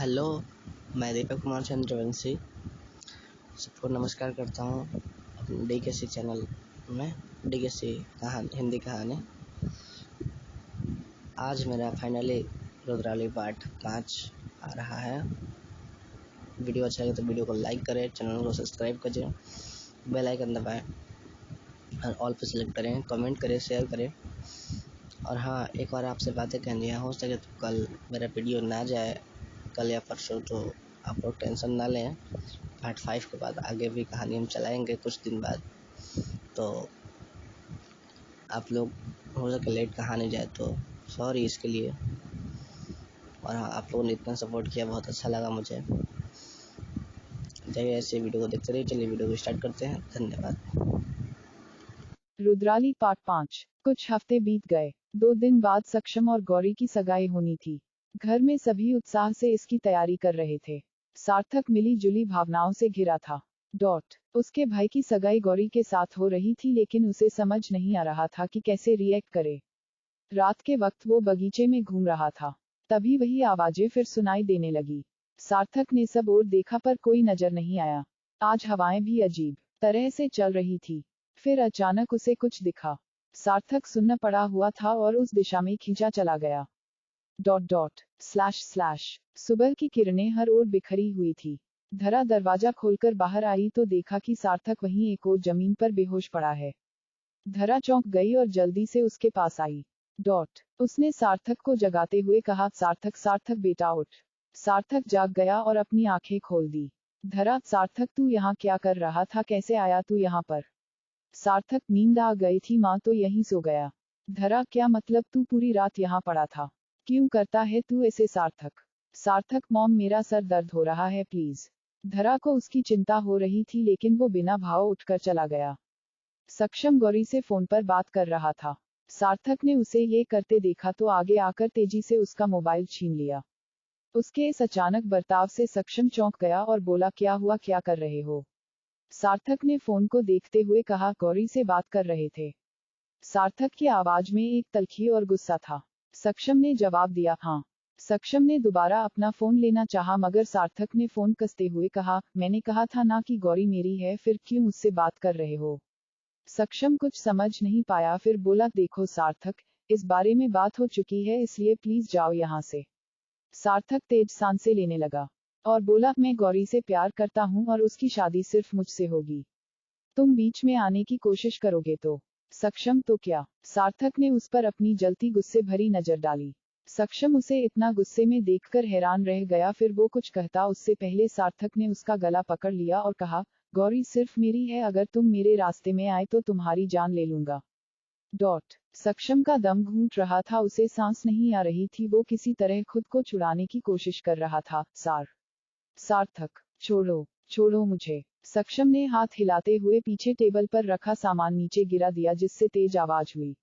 Hello, मैं दीपक कुमार चंद्रवंशी सबको नमस्कार करता हूँ अपने DKC चैनल में। DKC हिंदी कहानी। आज मेरा फाइनली रुद्राली पार्ट 5 आ रहा है। वीडियो अच्छा लगे तो वीडियो को लाइक करें, चैनल को सब्सक्राइब करें, बेल आइकन दबाएं और ऑल पे सेलेक्ट करें, कमेंट करें, शेयर करें। और हाँ, एक बार आपसे बातें कहनी है, हो सके तो कल मेरा वीडियो ना जाए, कल या परसों, तो आप लोग टेंशन ना लें। पार्ट 5 के बाद आगे भी कहानी हम चलाएंगे कुछ दिन बाद, तो आप लोग हो सके लेट कहानी जाए तो सॉरी इसके लिए। और हाँ, आप लोगों ने इतना सपोर्ट किया, बहुत अच्छा लगा मुझे। चलिए ऐसे वीडियो को देखते रहिए। चलिए वीडियो को स्टार्ट करते हैं। धन्यवाद। रुद्राली पार्ट 5। कुछ हफ्ते बीत गए। 2 दिन बाद सक्षम और गौरी की सगाई होनी थी। घर में सभी उत्साह से इसकी तैयारी कर रहे थे। सार्थक मिली जुली भावनाओं से घिरा था। उसके भाई की सगाई गौरी के साथ हो रही थी, लेकिन उसे समझ नहीं आ रहा था कि कैसे रिएक्ट करे। रात के वक्त वो बगीचे में घूम रहा था, तभी वही आवाजें फिर सुनाई देने लगी। सार्थक ने सब ओर देखा पर कोई नजर नहीं आया। आज हवाएं भी अजीब तरह से चल रही थी। फिर अचानक उसे कुछ दिखा। सार्थक सुन्न पड़ा हुआ था और उस दिशा में खींचा चला गया। सुबह की किरणें हर ओर बिखरी हुई थी। धरा दरवाजा खोलकर बाहर आई तो देखा कि सार्थक वहीं एक ओर जमीन पर बेहोश पड़ा है। धरा चौंक गई और जल्दी से उसके पास आई। उसने सार्थक को जगाते हुए कहा, सार्थक सार्थक बेटा उठ। सार्थक जाग गया और अपनी आंखें खोल दी। धरा, सार्थक तू यहाँ क्या कर रहा था, कैसे आया तू यहाँ पर? सार्थक, नींद आ गई थी माँ तो यहीं सो गया। धरा, क्या मतलब, तू पूरी रात यहाँ पड़ा था? क्यों करता है तू ऐसे? सार्थक, मॉम मेरा सर दर्द हो रहा है प्लीज। धरा को उसकी चिंता हो रही थी, लेकिन वो बिना भाव उठकर चला गया। सक्षम गौरी से फोन पर बात कर रहा था। सार्थक ने उसे ये करते देखा तो आगे आकर तेजी से उसका मोबाइल छीन लिया। उसके इस अचानक बर्ताव से सक्षम चौंक गया और बोला, क्या हुआ, क्या कर रहे हो? सार्थक ने फोन को देखते हुए कहा, गौरी से बात कर रहे थे। सार्थक की आवाज में एक तल्खी और गुस्सा था। सक्षम ने जवाब दिया, हाँ। सक्षम ने दोबारा अपना फोन लेना चाहा, मगर सार्थक ने फोन कसते हुए कहा, मैंने कहा था ना कि गौरी मेरी है, फिर क्यों उससे बात कर रहे हो? सक्षम कुछ समझ नहीं पाया, फिर बोला, देखो सार्थक, इस बारे में बात हो चुकी है, इसलिए प्लीज जाओ यहाँ से। सार्थक तेज सांसें लेने लगा और बोला, मैं गौरी से प्यार करता हूँ और उसकी शादी सिर्फ मुझसे होगी। तुम बीच में आने की कोशिश करोगे तो? सक्षम, तो क्या? सार्थक ने उस पर अपनी जलती गुस्से भरी नजर डाली। सक्षम उसे इतना गुस्से में देखकर हैरान रह गया, फिर वो कुछ कहता उससे पहले सार्थक ने उसका गला पकड़ लिया और कहा, गौरी सिर्फ मेरी है, अगर तुम मेरे रास्ते में आए तो तुम्हारी जान ले लूंगा। सक्षम का दम घूंट रहा था, उसे सांस नहीं आ रही थी, वो किसी तरह खुद को छुड़ाने की कोशिश कर रहा था। सार्थक, छोड़ो, छोड़ो मुझे। सक्षम ने हाथ हिलाते हुए पीछे टेबल पर रखा सामान नीचे गिरा दिया, जिससे तेज आवाज हुई।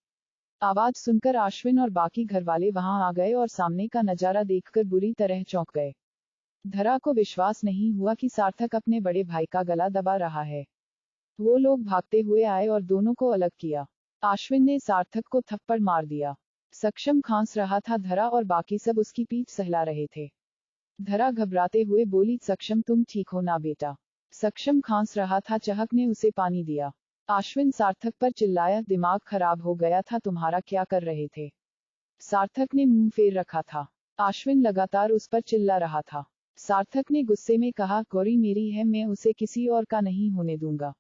आवाज सुनकर अश्विन और बाकी घरवाले वहां आ गए और सामने का नजारा देखकर बुरी तरह चौंक गए। धरा को विश्वास नहीं हुआ कि सार्थक अपने बड़े भाई का गला दबा रहा है। वो लोग भागते हुए आए और दोनों को अलग किया। अश्विन ने सार्थक को थप्पड़ मार दिया। सक्षम खांस रहा था, धरा और बाकी सब उसकी पीठ सहला रहे थे। धरा घबराते हुए बोली, सक्षम तुम ठीक हो ना बेटा? सक्षम खांस रहा था, चहक ने उसे पानी दिया। अश्विन सार्थक पर चिल्लाया, दिमाग खराब हो गया था तुम्हारा, क्या कर रहे थे? सार्थक ने मुंह फेर रखा था। अश्विन लगातार उस पर चिल्ला रहा था। सार्थक ने गुस्से में कहा, गौरी मेरी है, मैं उसे किसी और का नहीं होने दूंगा।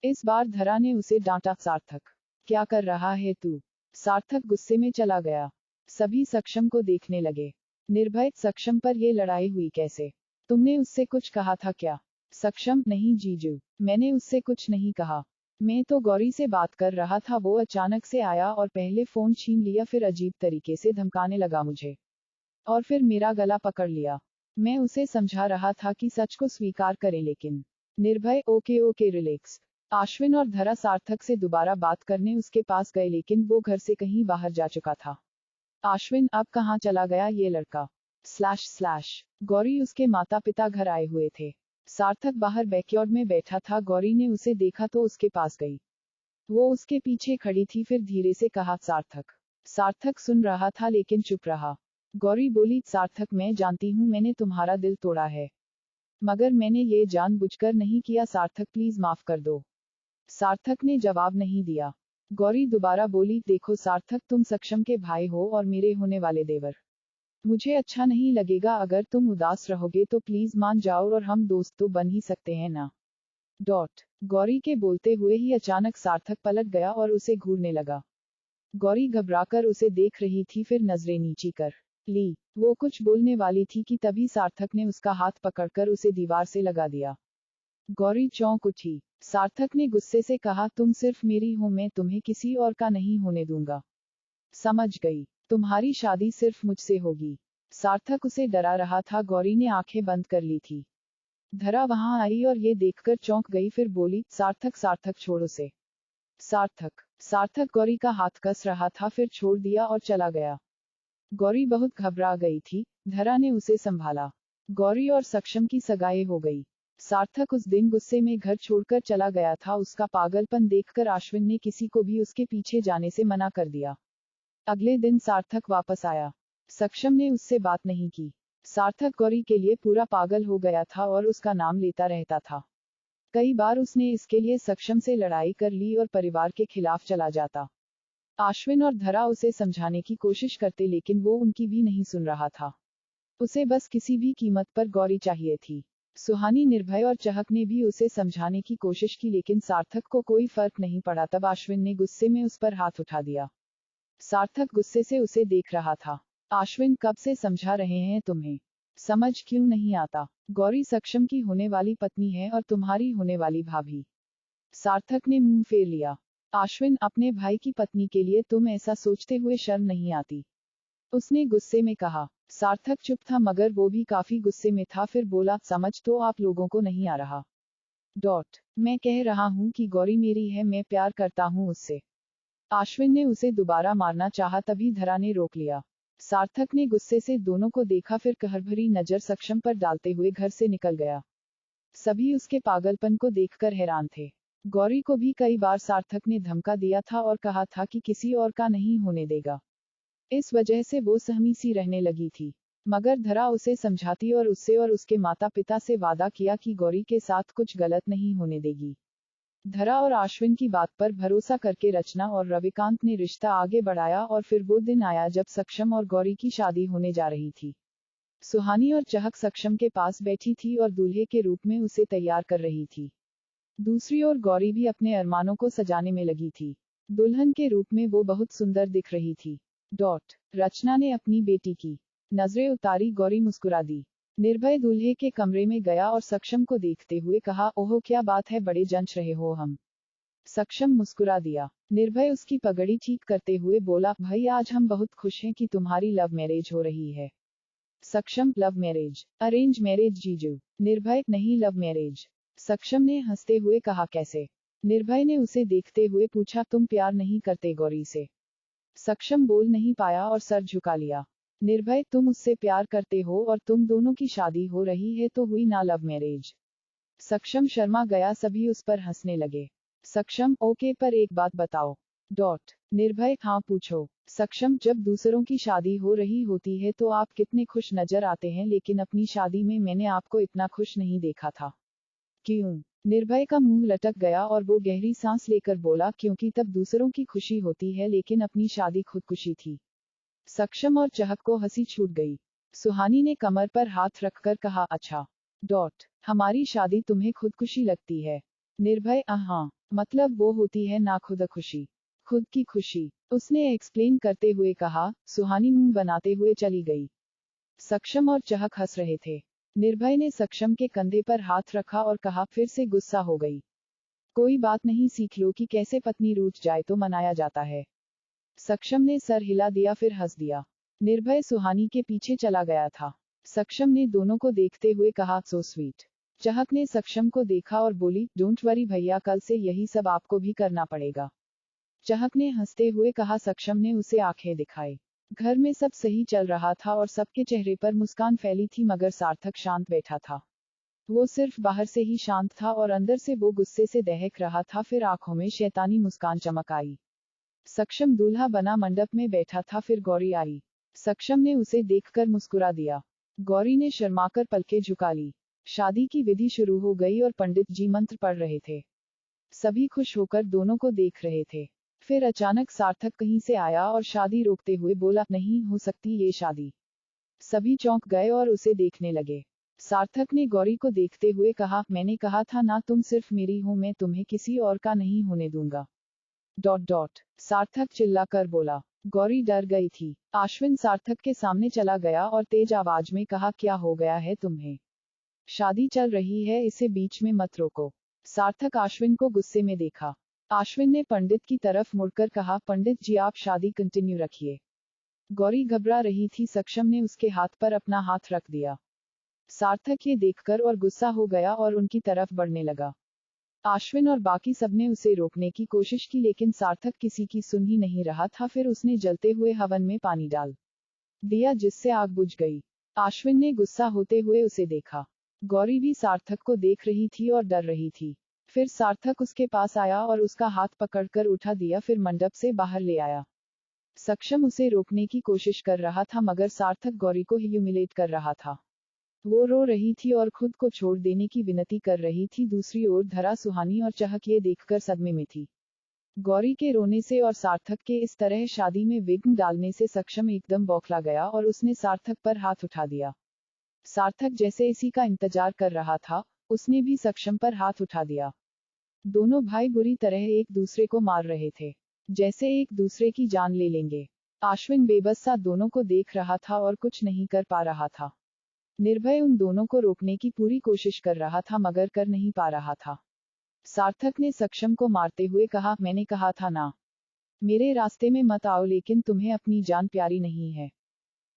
इस बार धरा ने उसे डांटा, सार्थक क्या कर रहा है तू? सार्थक गुस्से में चला गया। सभी सक्षम को देखने लगे। निर्भय, सक्षम पर ये लड़ाई हुई कैसे? तुमने उससे कुछ कहा था क्या? सक्षम, नहीं जीजू, मैंने उससे कुछ नहीं कहा। मैं तो गौरी से बात कर रहा था, वो अचानक से आया और पहले फोन छीन लिया, फिर अजीब तरीके से धमकाने लगा मुझे और फिर मेरा गला पकड़ लिया। मैं उसे समझा रहा था कि सच को स्वीकार करे, लेकिन निर्भय, ओके ओके रिलैक्स। अश्विन और धरा सार्थक से दोबारा बात करने उसके पास गए, लेकिन वो घर से कहीं बाहर जा चुका था। अश्विन, अब कहाँ चला गया ये लड़का? गौरी, उसके माता पिता घर आए हुए थे। सार्थक बाहर बैकयार्ड में बैठा था, गौरी ने उसे देखा तो उसके पास गई। वो उसके पीछे खड़ी थी, फिर धीरे से कहा, सार्थक। सार्थक सुन रहा था लेकिन चुप रहा। गौरी बोली, सार्थक मैं जानती हूँ मैंने तुम्हारा दिल तोड़ा है, मगर मैंने ये जानबूझकर नहीं किया, सार्थक प्लीज माफ कर दो। सार्थक ने जवाब नहीं दिया। गौरी दोबारा बोली, देखो सार्थक, तुम सक्षम के भाई हो और मेरे होने वाले देवर। मुझे अच्छा नहीं लगेगा अगर तुम उदास रहोगे, तो प्लीज मान जाओ और हम दोस्त तो बन ही सकते हैं ना। गौरी के बोलते हुए ही अचानक सार्थक पलट गया और उसे घूरने लगा। गौरी घबराकर उसे देख रही थी, फिर नजरें नीची कर ली। वो कुछ बोलने वाली थी कि तभी सार्थक ने उसका हाथ पकड़कर उसे दीवार से लगा दिया। गौरी चौंक उठी। सार्थक ने गुस्से से कहा, तुम सिर्फ मेरी हो, मैं तुम्हें किसी और का नहीं होने दूंगा। समझ गई, तुम्हारी शादी सिर्फ मुझसे होगी। सार्थक उसे डरा रहा था। गौरी ने आंखें बंद कर ली थी। धरा वहां आई और ये देखकर चौंक गई, फिर बोली, सार्थक सार्थक छोड़ उसे। सार्थक गौरी का हाथ कस रहा था, फिर छोड़ दिया और चला गया। गौरी बहुत घबरा गई थी। धरा ने उसे संभाला। गौरी और सक्षम की सगाई हो गई। सार्थक उस दिन गुस्से में घर छोड़कर चला गया था। उसका पागलपन देखकर अश्विन ने किसी को भी उसके पीछे जाने से मना कर दिया। अगले दिन सार्थक वापस आया। सक्षम ने उससे बात नहीं की। सार्थक गौरी के लिए पूरा पागल हो गया था और उसका नाम लेता रहता था। कई बार उसने इसके लिए सक्षम से लड़ाई कर ली और परिवार के खिलाफ चला जाता। अश्विन और धरा उसे समझाने की कोशिश करते, लेकिन वो उनकी भी नहीं सुन रहा था। उसे बस किसी भी कीमत पर गौरी चाहिए थी। सुहानी, निर्भय और चहक ने भी उसे समझाने की कोशिश की, लेकिन सार्थक को कोई फर्क नहीं पड़ा। तब अश्विन ने गुस्से में उस पर हाथ उठा दिया। सार्थक गुस्से से उसे देख रहा था। अश्विन, कब से समझा रहे हैं तुम्हें, समझ क्यों नहीं आता? गौरी सक्षम की होने वाली पत्नी है और तुम्हारी होने वाली भाभी। सार्थक ने मुंह फेर लिया। अश्विन, अपने भाई की पत्नी के लिए तुम ऐसा सोचते हुए शर्म नहीं आती? उसने गुस्से में कहा। सार्थक चुप था, मगर वो भी काफी गुस्से में था। फिर बोला, समझ तो आप लोगों को नहीं आ रहा। मैं कह रहा हूँ कि गौरी मेरी है, मैं प्यार करता हूँ उससे। अश्विन ने उसे दोबारा मारना चाहा, तभी धरा ने रोक लिया। सार्थक ने गुस्से से दोनों को देखा, फिर कहरभरी नजर सक्षम पर डालते हुए घर से निकल गया। सभी उसके पागलपन को देखकर हैरान थे। गौरी को भी कई बार सार्थक ने धमका दिया था और कहा था कि किसी और का नहीं होने देगा। इस वजह से वो सहमी सी रहने लगी थी। मगर धरा उसे समझाती और उससे और उसके माता पिता से वादा किया कि गौरी के साथ कुछ गलत नहीं होने देगी। धरा और अश्विन की बात पर भरोसा करके रचना और रविकांत ने रिश्ता आगे बढ़ाया और फिर वो दिन आया जब सक्षम और गौरी की शादी होने जा रही थी। सुहानी और चहक सक्षम के पास बैठी थी और दूल्हे के रूप में उसे तैयार कर रही थी। दूसरी ओर गौरी भी अपने अरमानों को सजाने में लगी थी। दुल्हन के रूप में वो बहुत सुंदर दिख रही थी। रचना ने अपनी बेटी की नजरें उतारी। गौरी मुस्कुरा दी। निर्भय दूल्हे के कमरे में गया और सक्षम को देखते हुए कहा, ओहो क्या बात है, बड़े जंच रहे हो हम। सक्षम मुस्कुरा दिया। निर्भय उसकी पगड़ी ठीक करते हुए बोला, भाई आज हम बहुत खुश हैं कि तुम्हारी लव मैरिज हो रही है। सक्षम, लव मैरिज? अरेंज मैरिज जीजू। निर्भय, नहीं लव मैरिज। सक्षम ने हंसते हुए कहा, कैसे? निर्भय ने उसे देखते हुए पूछा, तुम प्यार नहीं करते गौरी से? सक्षम बोल नहीं पाया और सर झुका लिया। निर्भय, तुम उससे प्यार करते हो और तुम दोनों की शादी हो रही है तो हुई ना लव मैरिज। सक्षम शर्मा गया। सभी उस पर हंसने लगे। सक्षम, ओके, पर एक बात बताओ। निर्भय, हाँ पूछो। सक्षम, जब दूसरों की शादी हो रही होती है तो आप कितने खुश नजर आते हैं, लेकिन अपनी शादी में मैंने आपको इतना खुश नहीं देखा था। क्यों? निर्भय का मुंह लटक गया और वो गहरी सांस लेकर बोला, क्योंकि तब दूसरों की खुशी होती है लेकिन अपनी शादी खुदकुशी थी। सक्षम और चहक को हंसी छूट गई। सुहानी ने कमर पर हाथ रखकर कहा, अच्छा। हमारी शादी तुम्हें खुदकुशी लगती है? निर्भय, हाँ, मतलब वो होती है ना खुद खुशी, खुद की खुशी, उसने एक्सप्लेन करते हुए कहा। सुहानी मुंह बनाते हुए चली गई। सक्षम और चहक हंस रहे थे। निर्भय ने सक्षम के कंधे पर हाथ रखा और कहा, फिर से गुस्सा हो गई? कोई बात नहीं, सीख लो कि कैसे पत्नी रूठ जाए तो मनाया जाता है। सक्षम ने सर हिला दिया, फिर हंस दिया। निर्भय सुहानी के पीछे चला गया था। सक्षम ने दोनों को देखते हुए कहा, सो स्वीट। चहक ने सक्षम को देखा और बोली, डोंट वरी भैया, कल से यही सब आपको भी करना पड़ेगा। चहक ने हंसते हुए कहा। सक्षम ने उसे आंखें दिखाई। घर में सब सही चल रहा था और सबके चेहरे पर मुस्कान फैली थी, मगर सार्थक शांत बैठा था। वो सिर्फ बाहर से ही शांत था और अंदर से वो गुस्से से दहक रहा था। फिर आंखों में शैतानी मुस्कान चमक आई। सक्षम दूल्हा बना मंडप में बैठा था। फिर गौरी आई। सक्षम ने उसे देखकर मुस्कुरा दिया। गौरी ने शर्माकर पलकें झुका ली। शादी की विधि शुरू हो गई और पंडित जी मंत्र पढ़ रहे थे। सभी खुश होकर दोनों को देख रहे थे। फिर अचानक सार्थक कहीं से आया और शादी रोकते हुए बोला, नहीं हो सकती ये शादी। सभी चौंक गए और उसे देखने लगे। सार्थक ने गौरी को देखते हुए कहा, मैंने कहा था ना, तुम सिर्फ मेरी हो, मैं तुम्हें किसी और का नहीं होने दूंगा। ... सार्थक चिल्लाकर बोला। गौरी डर गई थी। आश्विन सार्थक के सामने चला गया और तेज आवाज में कहा, क्या हो गया है तुम्हें? शादी चल रही है, इसे बीच में मत रोको। सार्थक आश्विन को गुस्से में देखा। आश्विन ने पंडित की तरफ मुड़कर कहा, पंडित जी आप शादी कंटिन्यू रखिए। गौरी घबरा रही थी। सक्षम ने उसके हाथ पर अपना हाथ रख दिया। सार्थक ये देखकर और गुस्सा हो गया और उनकी तरफ बढ़ने लगा। आश्विन और बाकी सबने उसे रोकने की कोशिश की, लेकिन सार्थक किसी की सुन ही नहीं रहा था। फिर उसने जलते हुए हवन में पानी डाल दिया, जिससे आग बुझ गई। आश्विन ने गुस्सा होते हुए उसे देखा। गौरी भी सार्थक को देख रही थी और डर रही थी। फिर सार्थक उसके पास आया और उसका हाथ पकड़कर उठा दिया, फिर मंडप से बाहर ले आया। सक्षम उसे रोकने की कोशिश कर रहा था, मगर सार्थक गौरी को ह्यूमिलेट कर रहा था। वो रो रही थी और खुद को छोड़ देने की विनती कर रही थी। दूसरी ओर धरा, सुहानी और चहक ये देखकर सदमे में थी। गौरी के रोने से और सार्थक के इस तरह शादी में विघ्न डालने से सक्षम एकदम बौखला गया और उसने सार्थक पर हाथ उठा दिया। सार्थक जैसे इसी का इंतजार कर रहा था, उसने भी सक्षम पर हाथ उठा दिया। दोनों भाई बुरी तरह एक दूसरे को मार रहे थे, जैसे एक दूसरे की जान ले लेंगे। आश्विन बेबस सा दोनों को देख रहा था और कुछ नहीं कर पा रहा था। निर्भय उन दोनों को रोकने की पूरी कोशिश कर रहा था, मगर कर नहीं पा रहा था। सार्थक ने सक्षम को मारते हुए कहा, मैंने कहा था ना, मेरे रास्ते में मत आओ, लेकिन तुम्हें अपनी जान प्यारी नहीं है।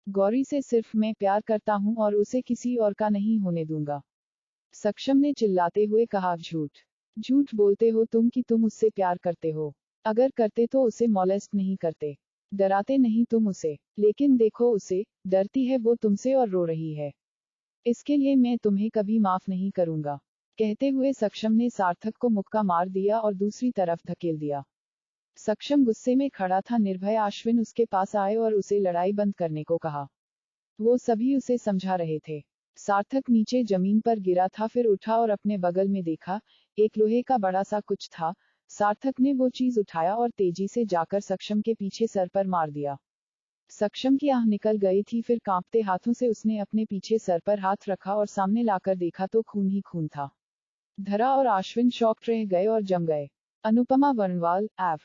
गौरी से सिर्फ मैं प्यार करता हूं और उसे किसी और का नहीं होने दूंगा। सक्षम ने चिल्लाते हुए कहा, झूठ झूठ बोलते हो तुम कि तुम उससे प्यार करते हो। अगर करते तो उसे मॉलेस्ट नहीं करते। डराते नहीं तुम उसे, लेकिन देखो उसे, डरती है वो तुमसे और रो रही है। इसके लिए मैं तुम्हें कभी माफ नहीं करूंगा। कहते हुए सक्षम ने सार्थक को मुक्का मार दिया और दूसरी तरफ धकेल दिया। सक्षम गुस्से में खड़ा था। निर्भय आश्विन उसके पास आए और उसे लड़ाई बंद करने को कहा। वो सभी उसे समझा रहे थे। सार्थक नीचे जमीन पर गिरा था, फिर उठा और अपने बगल में देखा। एक लोहे का बड़ा सा कुछ था। सार्थक ने वो चीज उठाया और तेजी से जाकर सक्षम के पीछे सर पर मार दिया। सक्षम की आह निकल गई थी। फिर कांपते हाथों से उसने अपने पीछे सर पर हाथ रखा और सामने लाकर देखा तो खून ही खून था। धरा और आश्विन शॉक्ड रह गए और जम गए। अनुपमा वर्णवाल, एव